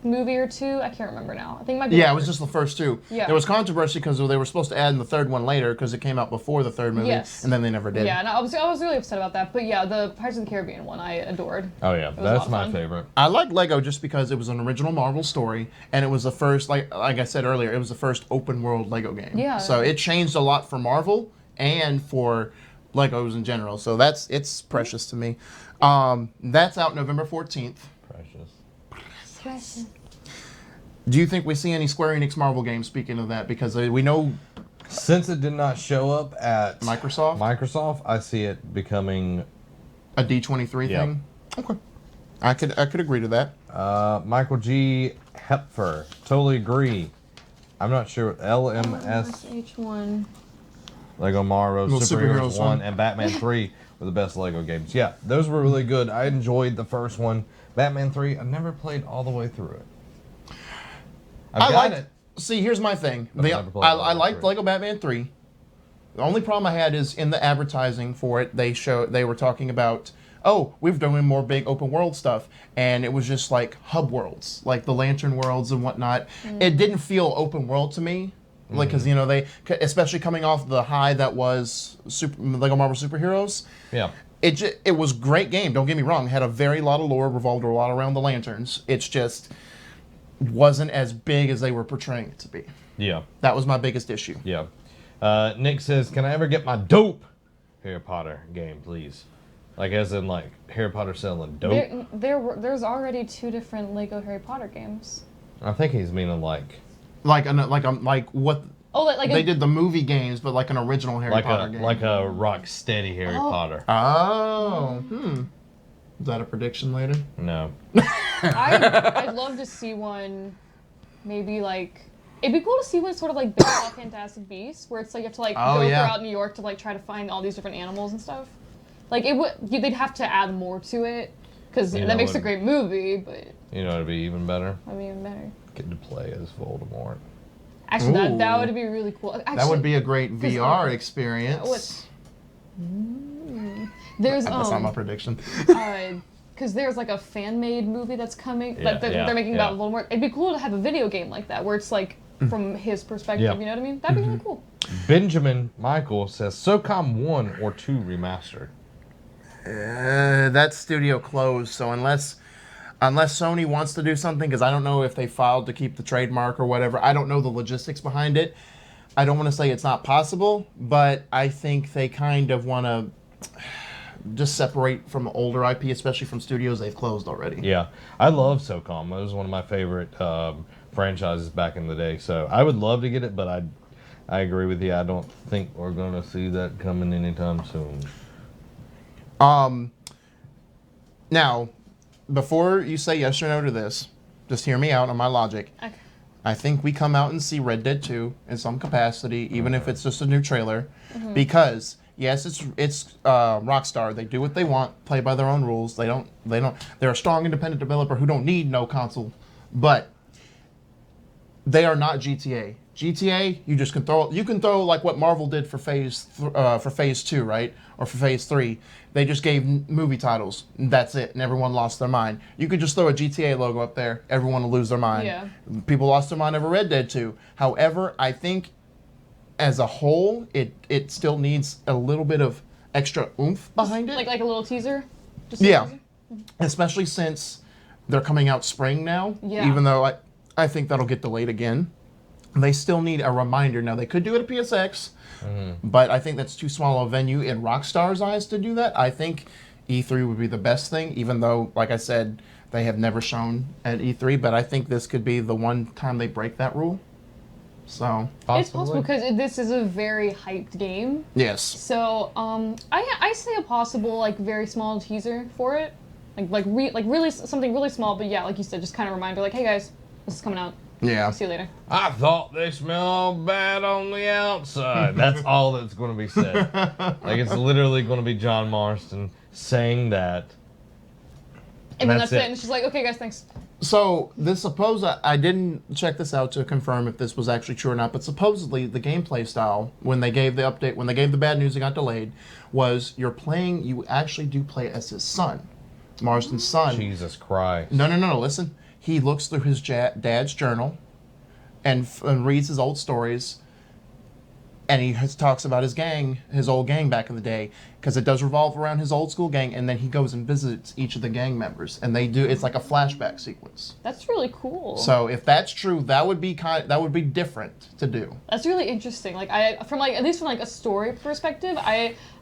movie or two. I can't remember now. I think it might be. Yeah, it was just the first two. Yeah. There was controversy because they were supposed to add in the third one later because it came out before the third movie, and then they never did. Yeah, and I was really upset about that. But yeah, the Pirates of the Caribbean one I adored. Oh yeah, that's my favorite. I like Lego just because it was an original Marvel story, and it was the first, like I said earlier, it was the first open world Lego game. Yeah. So it changed a lot for Marvel and for Legos in general. So it's precious to me. That's out November 14th. Precious. Do you think we see any Square Enix Marvel games, speaking of that? Because we know... Since it did not show up at Microsoft, I see it becoming... a D23 thing? Okay. I could agree to that. Michael G. Hepfer. Totally agree. I'm not sure. LMS... H1. Lego Marvel, Superheroes 1, and Batman 3 were the best Lego games. Yeah, those were really good. I enjoyed the first one. Batman 3, I never played all the way through it. I liked it. See, here's my thing. I liked Lego Batman 3. The only problem I had is in the advertising for it, they were talking about, oh, we're doing more big open world stuff, and it was just like hub worlds, like the Lantern worlds and whatnot. It didn't feel open world to me, like because they, especially coming off the high that was Lego Marvel Superheroes. Yeah. It was a great game. Don't get me wrong. It had a very lot of lore, revolved a lot around the lanterns. It's just wasn't as big as they were portraying it to be. Yeah. That was my biggest issue. Yeah. Nick says, "Can I ever get my dope Harry Potter game, please?" Like as in like Harry Potter selling dope. There's already 2 different Lego Harry Potter games. I think he's meaning like what. Oh, like they did the movie games, but like an original Harry Potter game. Like a Rocksteady Harry Potter. Oh. Is that a prediction later? No. I'd love to see one. Maybe like it'd be cool to see one sort of like Big Bad Fantastic Beasts, where it's like you have to like go throughout New York to like try to find all these different animals and stuff. Like they'd have to add more to it because that makes a great movie. But you know, it'd be even better. That'd be even better. Get to play as Voldemort. Actually, that would be really cool. Actually, that would be a great VR experience. There's that's not my prediction. Because there's like a fan-made movie that's coming that they're making about Voldemort. It'd be cool to have a video game like that where it's like from his perspective. You know what I mean? That'd be really cool. Benjamin Michael says SOCOM 1 or 2 remastered. That studio closed, so unless Sony wants to do something, because I don't know if they filed to keep the trademark or whatever. I don't know the logistics behind it. I don't want to say it's not possible, but I think they kind of want to just separate from older IP, especially from studios they've closed already. Yeah, I love SOCOM. It was one of my favorite franchises back in the day. So I would love to get it, but I agree with you. I don't think we're going to see that coming anytime soon. Now, before you say yes or no to this, just hear me out on my logic. Okay. I think we come out and see Red Dead 2 in some capacity, even if it's just a new trailer, because yes, it's Rockstar. They do what they want, play by their own rules. They don't. They're a strong independent developer who don't need no console, but they are not GTA. GTA, you just can throw. You can throw like what Marvel did for Phase 2, right, or for Phase 3. They just gave movie titles. And that's it, and everyone lost their mind. You could just throw a GTA logo up there. Everyone will lose their mind. Yeah. People lost their mind over Red Dead 2. However, I think as a whole, it still needs a little bit of extra oomph behind it. Like a little teaser. Teaser? Especially since they're coming out spring now. Yeah. Even though I think that'll get delayed again. They still need a reminder. Now, they could do it at PSX, but I think that's too small a venue in Rockstar's eyes to do that. I think E3 would be the best thing, even though, like I said, they have never shown at E3, but I think this could be the one time they break that rule. So it's possible because this is a very hyped game. Yes. So I say a possible like very small teaser for it, like really something really small, but yeah, like you said, just kind of reminder, like, hey guys, this is coming out. Yeah. See you later. I thought they smelled bad on the outside. That's all that's going to be said. Like it's literally going to be John Marston saying that. And then that's it. And it's just like, okay, guys, thanks. So I didn't check this out to confirm if this was actually true or not, but supposedly the gameplay style, when they gave the update, when they gave the bad news, it got delayed, was you actually do play as his son, Marston's son. Jesus Christ. No, listen. He looks through his dad's journal and reads his old stories, and he talks about his old gang back in the day, because it does revolve around his old school gang, and then he goes and visits each of the gang members, and it's like a flashback sequence. That's really cool. So if that's true, that would be different to do. That's really interesting. Like at least from a story perspective,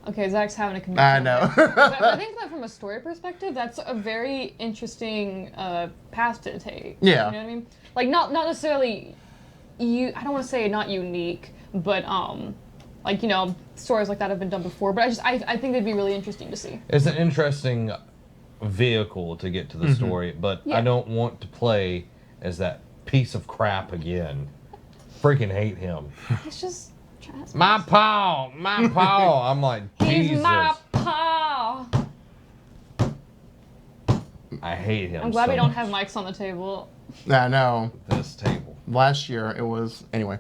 okay, Zach's having a conviction. I know. I think that from a story perspective, that's a very interesting path to take. Yeah. You know what I mean? Like not necessarily I don't want to say not unique, but stories like that have been done before. But I think it'd be really interesting to see. It's an interesting vehicle to get to the story, but I don't want to play as that piece of crap again. Freaking hate him. It's just my paw. I'm like, Jesus. He's my paw. I hate him. I'm glad we don't much. have mics on the table. I know. This table. Last year it was anyway.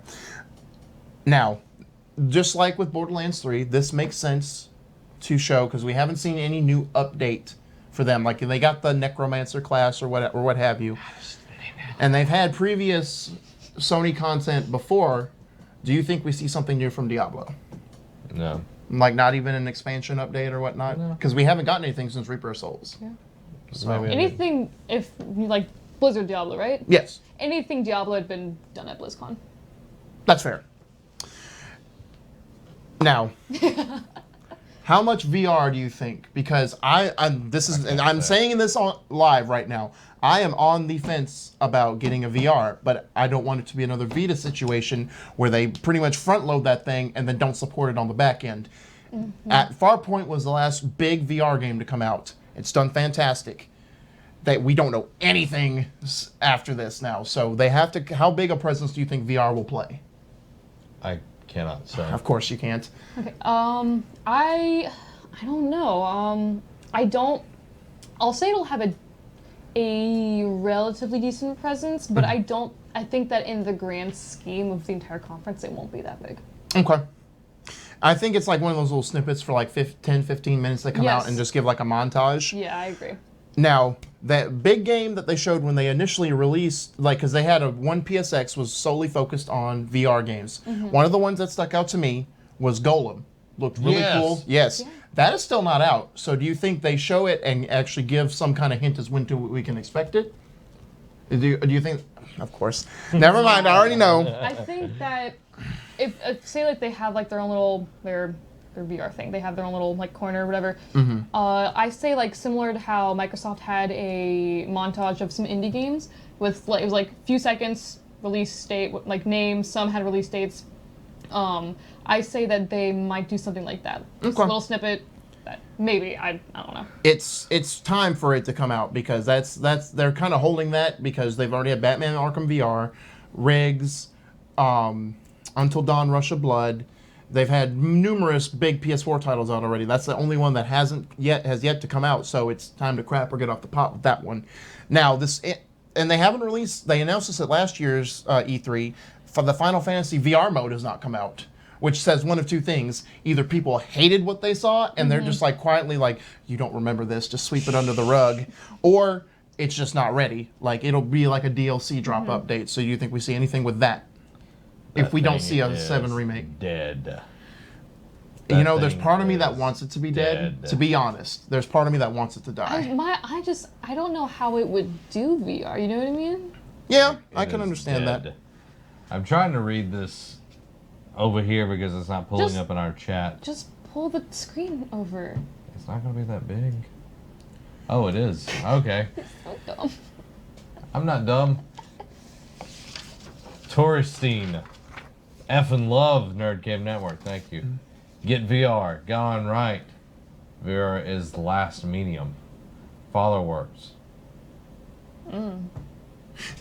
Now, just like with Borderlands 3, this makes sense to show because we haven't seen any new update for them. Like they got the Necromancer class or what have you, and they've had previous Sony content before. Do you think we see something new from Diablo? No. Like not even an expansion update or whatnot? No. Because we haven't gotten anything since Reaper of Souls. Yeah. So maybe Anything, if, like, Blizzard Diablo, right? Yes, Anything Diablo had been done at BlizzCon. that's fair. Now, how much VR do you think? Because I'm saying this on live right now. I am on the fence about getting a VR, but I don't want it to be another Vita situation where they pretty much front load that thing and then don't support it on the back end. At Farpoint was the last big VR game to come out. It's done fantastic. That we don't know anything after this now, so they have to. How big a presence do you think VR will play? I cannot say. Of course you can't. Okay. I don't know. I'll say it'll have a relatively decent presence, but I think that in the grand scheme of the entire conference, it won't be that big. Okay. I think it's like one of those little snippets for like 10, 15 minutes that come out and just give like a montage. Yeah, I agree. Now, that big game that they showed when they initially released, like, because they had one PSX was solely focused on VR games. One of the ones that stuck out to me was Golem. Looked really cool. Yes. Yeah. That is still not out. So do you think they show it and actually give some kind of hint as when we can expect it? Do you think... Of course. Never mind. I already know. I think that if say like they have like their own little their VR thing, they have their own little like corner or whatever. I say like similar to how Microsoft had a montage of some indie games with like it was like a few seconds release date like names. Some had release dates. I say that they might do something like that. Just a little snippet. That maybe I don't know. It's time for it to come out because that's they're kind of holding that because they've already had Batman Arkham VR, Riggs, Until Dawn: Rush of Blood. They've had numerous big PS4 titles out already. That's the only one that has yet to come out. So it's time to crap or get off the pot with that one. Now and they haven't released. They announced this at last year's E3. For the Final Fantasy VR mode has not come out, which says one of two things. Either people hated what they saw and they're just like quietly like, you don't remember this, just sweep it under the rug, or it's just not ready. Like it'll be like a DLC drop update. So you think we see anything with that? If we don't see a 7 remake. Dead. You know, there's part of me that wants it to be dead. To be honest, there's part of me that wants it to die. I don't know how it would do VR. You know what I mean? Yeah, I can understand that. I'm trying to read this over here because it's not pulling up in our chat. Just pull the screen over. It's not going to be that big. Oh, it is. Okay. So dumb. I'm not dumb. Tauristine. Effing love Nerdcam Network. Thank you. Get VR. Gone right. VR is the last medium. Father works. We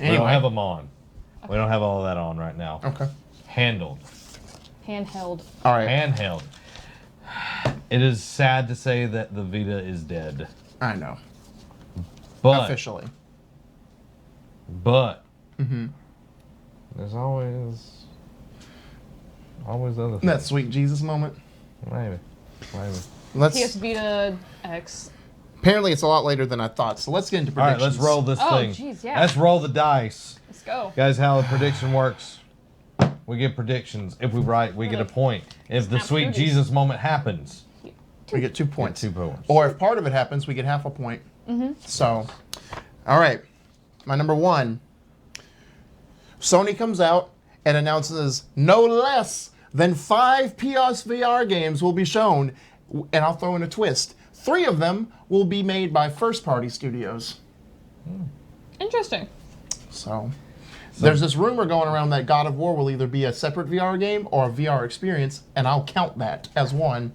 don't have them on. We don't have all of that on right now. Okay. Handheld. All right. Handheld. It is sad to say that the Vita is dead. I know. But officially. But there's always other things. That sweet Jesus moment. Maybe. PS Vita X. Apparently it's a lot later than I thought, so let's get into predictions. All right, let's roll this thing. Oh, jeez, yeah. Let's roll the dice. Let's go. Guys, how the prediction works. We get predictions. If we write, we get a point. If the sweet Jesus moment happens, we get 2 points. 2 points. Or if part of it happens, we get half a point. So, all right. My number 1. Sony comes out and announces no less than 5 PSVR games will be shown, and I'll throw in a twist. 3 of them will be made by first-party studios. Interesting. So, there's this rumor going around that God of War will either be a separate VR game or a VR experience, and I'll count that as one.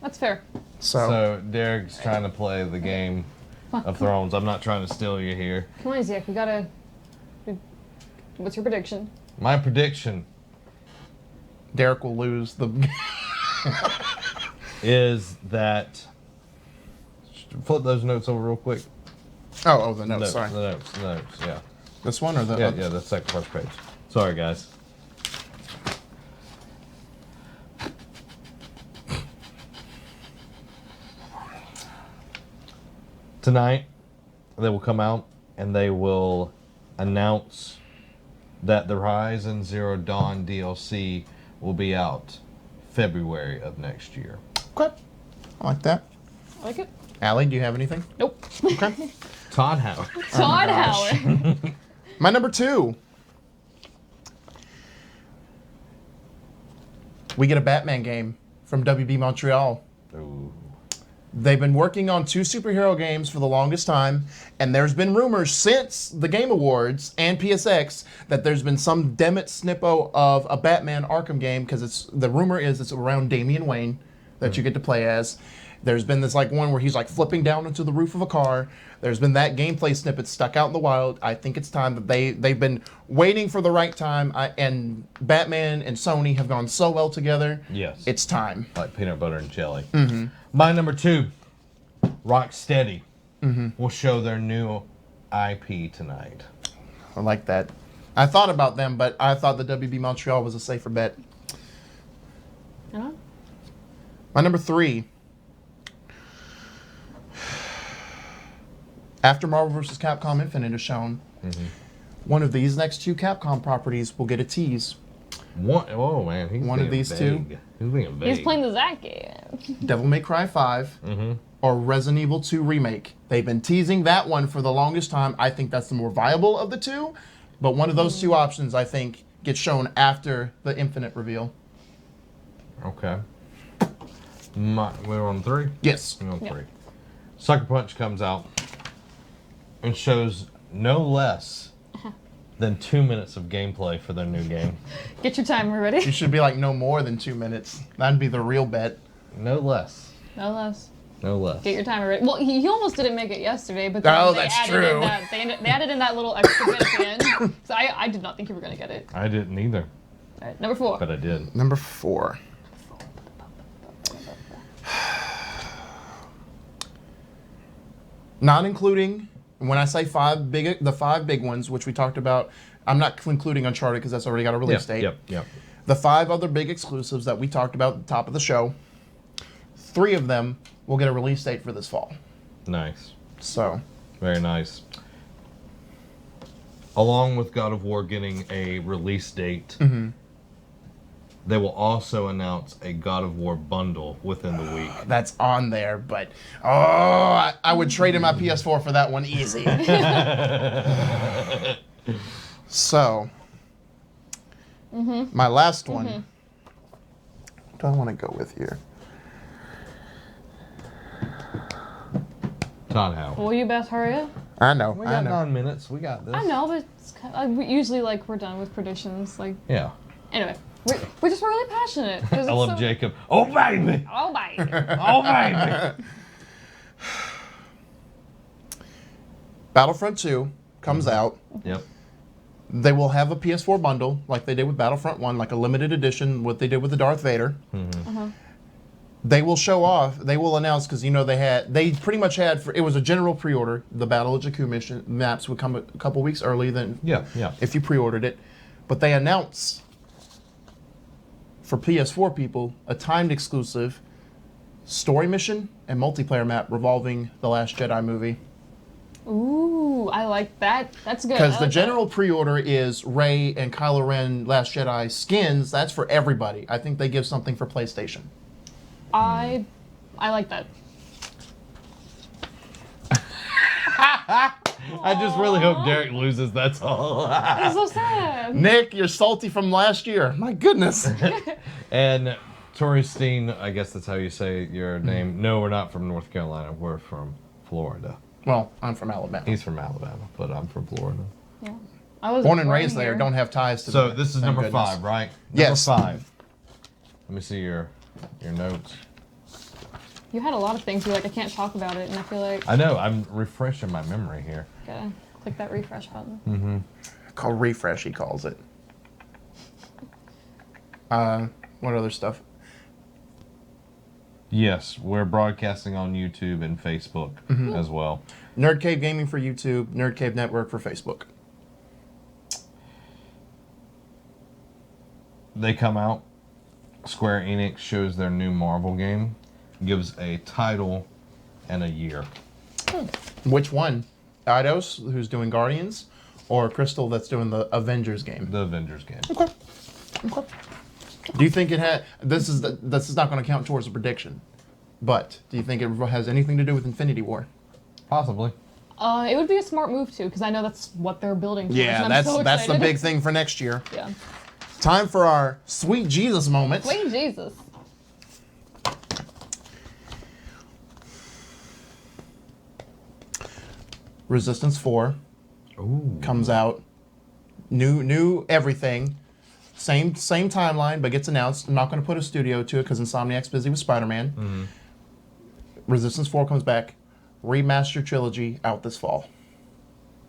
That's fair. So Derek's trying to play the game of Thrones. I'm not trying to steal you here. Come on, Zach. We gotta... What's your prediction? My prediction Derek will lose the... is that... Flip those notes over real quick. Oh, the notes, sorry. The notes, yeah. This one or the... Yeah, the first page. Sorry, guys. Tonight, they will come out and they will announce that the Horizon Zero Dawn DLC will be out February of next year. Okay. I like that. I like it. Allie, do you have anything? Nope. Okay. Todd Howard. Todd gosh. Howard. My number 2. We get a Batman game from WB Montreal. Ooh. They've been working on 2 superhero games for the longest time, and there's been rumors since the Game Awards and PSX that there's been some Demet snippo of a Batman Arkham game, because the rumor is it's around Damian Wayne that you get to play as. There's been this like one where he's like flipping down into the roof of a car. There's been that gameplay snippet stuck out in the wild. I think it's time that they've been waiting for the right time, and Batman and Sony have gone so well together. Yes. It's time. Like peanut butter and jelly. Mm-hmm. My number 2, Rocksteady, will show their new IP tonight. I like that. I thought about them, but I thought the WB Montreal was a safer bet. Yeah. My number 3. After Marvel vs. Capcom Infinite is shown, one of these next 2 Capcom properties will get a tease. Oh man, he's One of being these vague. 2. He's being vague. He's playing the Zack game. Devil May Cry 5 or Resident Evil 2 Remake. They've been teasing that one for the longest time. I think that's the more viable of the 2, but one of those 2 options, I think, gets shown after the Infinite reveal. Okay. We're on 3? Yes. We're on Yeah. 3. Sucker Punch comes out and shows no less than 2 minutes of gameplay for their new game. Get your timer ready. You should be like no more than 2 minutes. That'd be the real bet. No less. No less. No less. Get your timer ready. Well, he almost didn't make it yesterday, but Oh, they that's added true. in that they added in that little extra bit at the end. So I did not think you were gonna get it. I didn't either, All right, number 4. but I did. Number 4. Not including, when I say the 5 big ones, which we talked about, I'm not including Uncharted because that's already got a release date. Yep. The 5 other big exclusives that we talked about at the top of the show, 3 of them will get a release date for this fall. Nice. So, Very nice. Along with God of War getting a release date, they will also announce a God of War bundle within the week. that's on there, but I would trade in my PS4 for that one easy. So, my last one. What do I want to go with here? Todd Howard. Will you best hurry up? I know. We I got know. 9 minutes. We got this. I know, but it's usually like we're done with predictions. Like Yeah. anyway, we're just really passionate. 'cause I it's love so- Jacob. Oh, baby. Oh my! Oh, baby. Battlefront 2 comes out. Yep. They will have a PS4 bundle like they did with Battlefront 1, like a limited edition, what they did with the Darth Vader. They will show off, they will announce, because they pretty much had, it was a general pre-order. The Battle of Jakku mission maps would come a couple weeks early than Yeah. if you pre-ordered it. But they announced for PS4 people a timed exclusive story mission and multiplayer map revolving the Last Jedi movie. Ooh, I like that. That's good. Because I the like general pre-order is Rey and Kylo Ren Last Jedi skins. That's for everybody. I think they give something for PlayStation. that. I like that. I just really hope Derek loses. That's all. It's so sad. Nick, you're salty from last year. My goodness. And Tori Steen, I guess that's how you say your name. No, we're not from North Carolina. We're from Florida. Well, I'm from Alabama. He's from Alabama, but I'm from Florida. Yeah. I was Born and raised there. here. Don't have ties to So the- this is thank number goodness. 5, right? Yes. Number 5. Let me see your notes. You had a lot of things. You're like, I can't talk about it, and I feel like I know. I'm refreshing my memory here. gotta click that refresh button. Called refresh, he calls it. What other stuff? Yes, we're broadcasting on YouTube and Facebook as well. Nerd Cave Gaming for YouTube, Nerd Cave Network for Facebook. They come out. Square Enix shows their new Marvel game, gives a title and a year. Which one? Eidos, who's doing Guardians, or Crystal that's doing the Avengers game? The Avengers game. Okay. Do you think it had? This is not going to count towards a prediction, but do you think it has anything to do with Infinity War? Possibly. It would be a smart move too, because I know that's what they're building towards. Yeah, and I'm so that's the excited. big thing for next year. Yeah. Time for our sweet Jesus moment. Sweet Jesus. Resistance 4 comes out. New everything. Same timeline, but gets announced. I'm not going to put a studio to it because Insomniac's busy with Spider-Man. Resistance 4 comes back. Remastered trilogy out this fall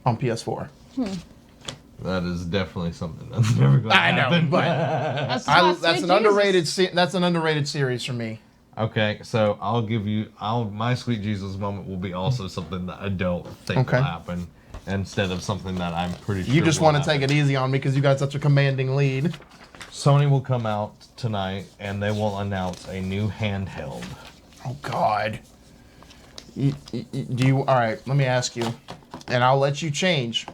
on PS4. That is definitely something that's never going to happen. But That's an underrated. That's an underrated series for me. Okay, so I'll give you. My sweet Jesus moment will be also something that I don't think Okay. will happen, instead of something that I'm pretty sure. You just will want to happen. take it easy on me because you got such a commanding lead. Sony will come out tonight and they will announce a new handheld. Oh God. Do you? All right. Let me ask you, and I'll let you change.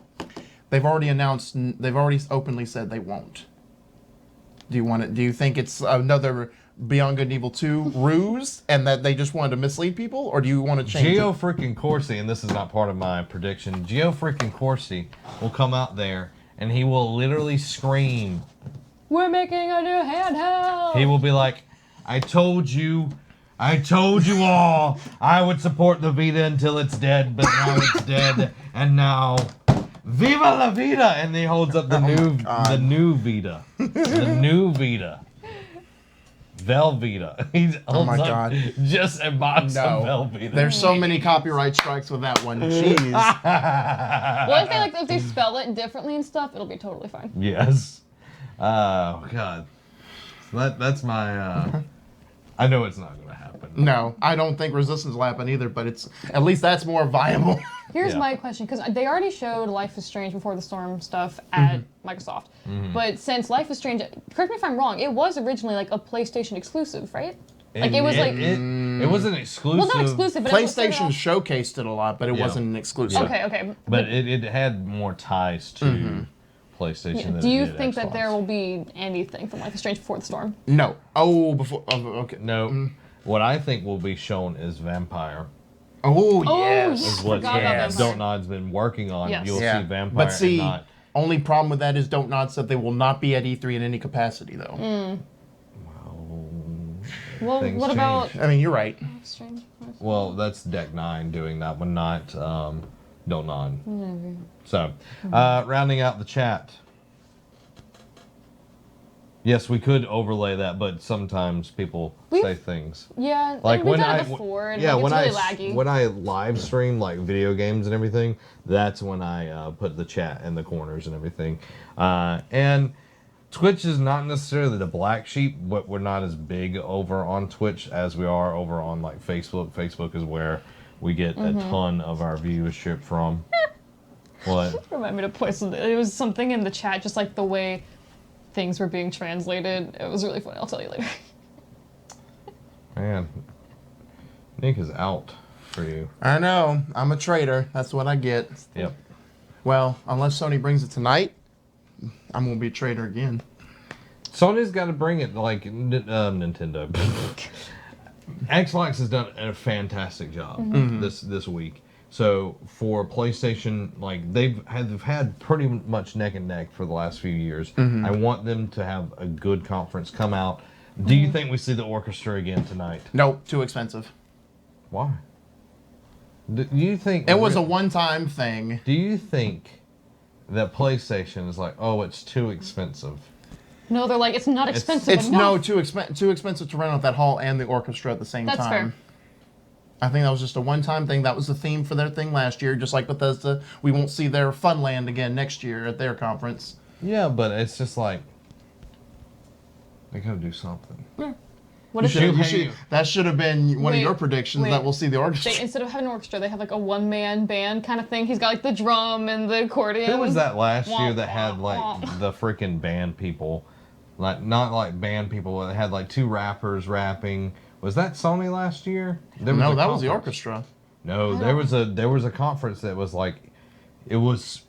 They've already announced. They've already openly said they won't. Do you want it? Do you think it's another Beyond Good and Evil 2 ruse, and that they just wanted to mislead people, or do you want to change Geo it? freaking Corsi, and this is not part of my prediction. Geo freaking Corsi will come out there and he will literally scream. We're making a new handheld. He will be like, I told you all I would support the Vita until it's dead, but now it's dead, and now, Viva la Vita! And he holds up the new Vita. The new Vita. Velveeta. He holds my up God. just a box of Velveeta. There's so many copyright strikes with that one. Jeez. Well, if they spell it differently and stuff, it'll be totally fine. Yes. Oh, God. That's my, I know it's not going to happen. No, I don't think Resistance will happen either, but it's at least that's more viable. Here's Yeah. my question, because they already showed Life is Strange Before the Storm stuff at Microsoft. But since Life is Strange, correct me if I'm wrong, it was originally like a PlayStation exclusive, right? Like it was like It wasn't exclusive. well, not exclusive, but PlayStation it was showcased it a lot, but it Yeah. wasn't an exclusive. okay. But it had more ties to PlayStation than Do it you did think Xbox. that there will be anything from Life is Strange Before the Storm? No. Oh, before. Oh, okay. No. What I think will be shown is Vampire. Oh, Oh, yes. yeah. Is what Forgot about Vampire. Don't Nod's been working on. Yes. You'll Yeah. see Vampire But see, and not. only problem with that is Don't Nod said they will not be at E3 in any capacity, though. Well, Things what change. about I mean, you're right. Life is Strange? Well, that's Deck 9 doing that one, not Don't Nod. So, rounding out the chat. Yes, we could overlay that, but sometimes people say things. Yeah, Like we've when done I it before, and yeah, like, when it's I really laggy. when I live stream like video games and everything, that's when I put the chat in the corners and everything. And Twitch is not necessarily the black sheep, but we're not as big over on Twitch as we are over on like Facebook. Facebook is where we get a ton of our viewership from. What? Remind me to play something. It was something in the chat, just like the way things were being translated. It was really funny. I'll tell you later. Man, Nick is out for you. I know. I'm a traitor. That's what I get. Yep. Well, unless Sony brings it tonight, I'm going to be a traitor again. Sony's got to bring it like Nintendo. Xbox has done a fantastic job this week. So for PlayStation, like they've had pretty much neck and neck for the last few years. I want them to have a good conference come out. Do you think we see the orchestra again tonight? Nope, too expensive. Why? Do you think It was a one-time thing. Do you think that PlayStation is like, oh, it's too expensive? No, they're like, it's not expensive It's enough. too expensive to rent out that hall and the orchestra at the same That's time. fair. I think that was just a one-time thing. That was the theme for their thing last year, just like Bethesda. We won't see their Funland again next year at their conference. Yeah, but it's just like they gotta do something. What if That should have been one of Wait, your predictions wait. that we'll see the orchestra. instead of having an orchestra, they have like a one-man band kind of thing. He's got like the drum and the accordion. Who was that last Wah, year that had wah, like wah. the freaking band people? Like not like band people, it had like two rappers rapping. Was that Sony last year? There No, a that was the conference. orchestra. No, there was a conference that was like, it was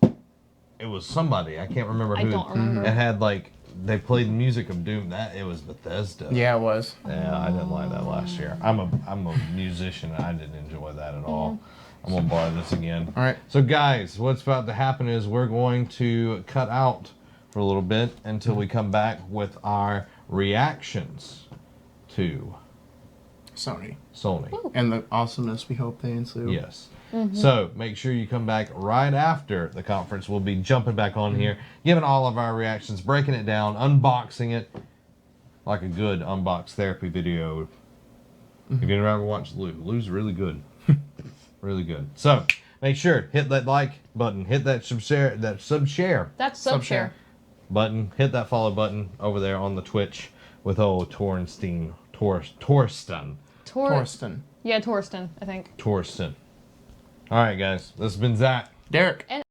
somebody, I can't remember who. I don't remember. It had like, they played music of Doom. It was Bethesda. Yeah, it was. Yeah, I didn't like that last year. I'm a musician and I didn't enjoy that at all. I'm gonna borrow this again. All right. So guys, what's about to happen is we're going to cut out for a little bit until we come back with our reactions to Sony. Sony. And the awesomeness we hope they ensue. Yes. So make sure you come back right after the conference. We'll be jumping back on here, giving all of our reactions, breaking it down, unboxing it like a good unbox therapy video. If you ever watched Lou's really good. Really good. So make sure, hit that like button, hit that sub-share, That's Sub-share. button, hit that follow button over there on the Twitch with old Torsten. Yeah, Torsten, I think. All right, guys. This has been Zach. Derek. And